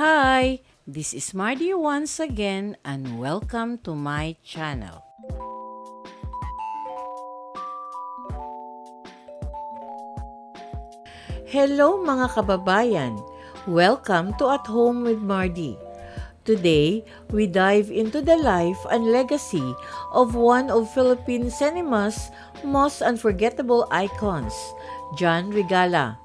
Hi, this is Mardy once again and welcome to my channel. Hello mga kababayan! Welcome to At Home with Mardy. Today, we dive into the life and legacy of one of Philippine cinema's most unforgettable icons, John Regala.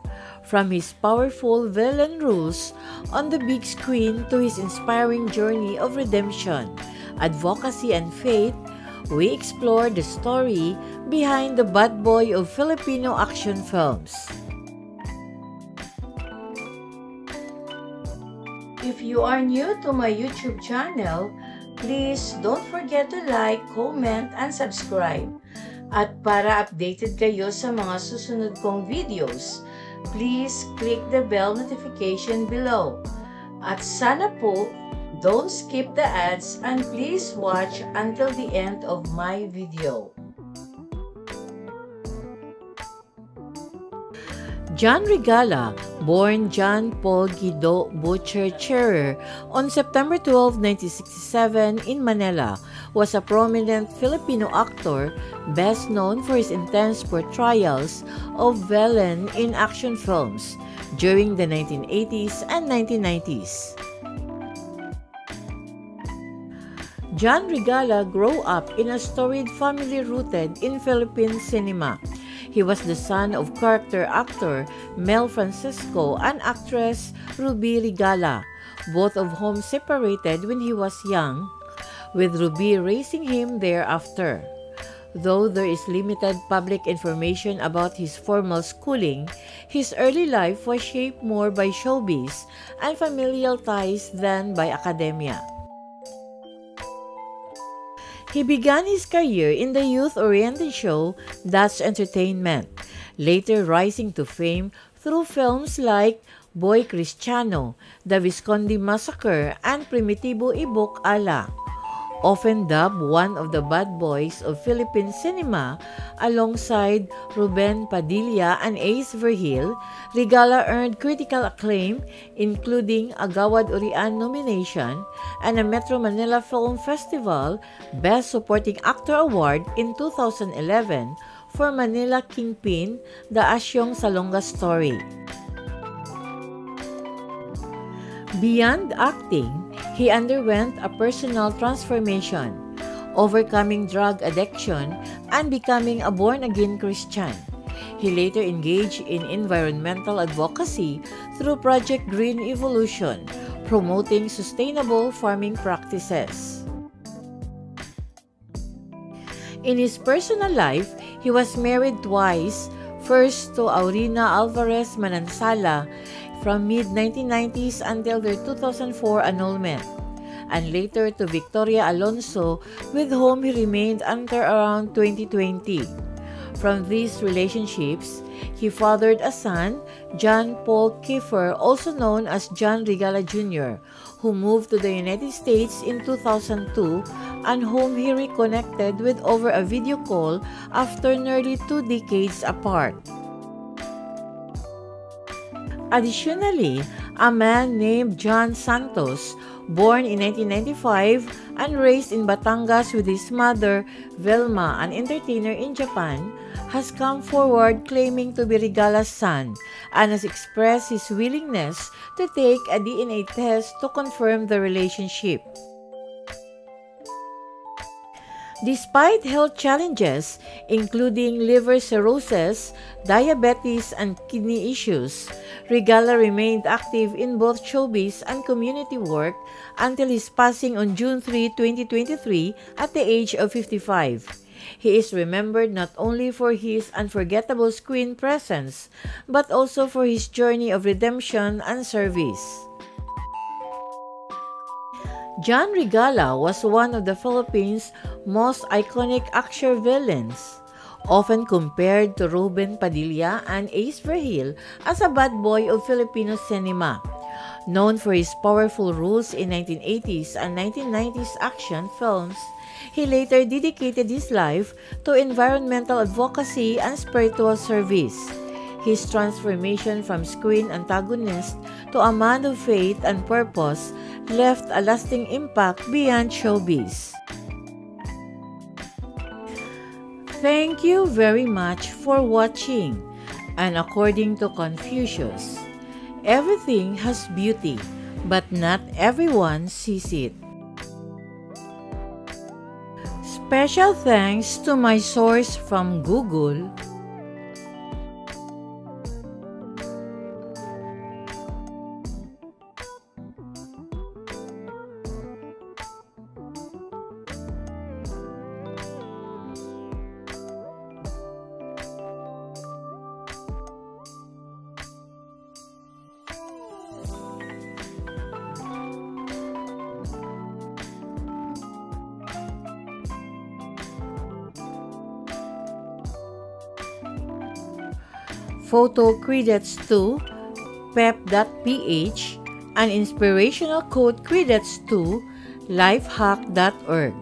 From his powerful villain roles on the big screen to his inspiring journey of redemption, advocacy, and faith, we explore the story behind the bad boy of Filipino action films. If you are new to my YouTube channel, please don't forget to like, comment, and subscribe. At para updated kayo sa mga susunod kong videos, please click the bell notification below. At sana po, don't skip the ads and please watch until the end of my video. John Regala, born John Paul Guido Butcher Cherer on September 12, 1967 in Manila, was a prominent Filipino actor best known for his intense portrayals of villain in action films during the 1980s and 1990s. John Regala grew up in a storied family rooted in Philippine cinema. He was the son of character actor Mel Francisco and actress Ruby Regala, both of whom separated when he was young, with Ruby raising him thereafter. Though there is limited public information about his formal schooling, his early life was shaped more by showbiz and familial ties than by academia. He began his career in the youth-oriented show That's Entertainment, later rising to fame through films like Boy Cristiano, The Visconde Massacre, and Primitibo Ibok Ala. Often dubbed one of the bad boys of Philippine cinema alongside Ruben Padilla and Ace Vergil, Regala earned critical acclaim including a Gawad Urian nomination and a Metro Manila Film Festival Best Supporting Actor Award in 2011 for Manila Kingpin, The Asyong Salonga Story. Beyond acting, he underwent a personal transformation, overcoming drug addiction and becoming a born-again Christian. He later engaged in environmental advocacy through Project Green Evolution, promoting sustainable farming practices. In his personal life, he was married twice, first to Aurina Alvarez Manansala from mid-1990s until their 2004 annulment, and later to Victoria Alonso, with whom he remained until around 2020. From these relationships, he fathered a son, John Paul Kiefer, also known as John Regala Jr., who moved to the United States in 2002 and whom he reconnected with over a video call after nearly 2 decades apart. Additionally, a man named John Santos, born in 1995 and raised in Batangas with his mother, Velma, an entertainer in Japan, has come forward claiming to be Regala's son and has expressed his willingness to take a DNA test to confirm the relationship. Despite health challenges, including liver cirrhosis, diabetes, and kidney issues, Regala remained active in both showbiz and community work until his passing on June 3, 2023 at the age of 55. He is remembered not only for his unforgettable screen presence, but also for his journey of redemption and service. John Regala was one of the Philippines' most iconic action villains, often compared to Ruben Padilla and Ace Vergil as a bad boy of Filipino cinema. Known for his powerful roles in 1980s and 1990s action films, he later dedicated his life to environmental advocacy and spiritual service. His transformation from screen antagonist to a man of faith and purpose left a lasting impact beyond showbiz. Thank you very much for watching. And according to Confucius, everything has beauty, but not everyone sees it. Special thanks to my source from Google, Photo credits to pep.ph, and inspirational quote credits to lifehack.org.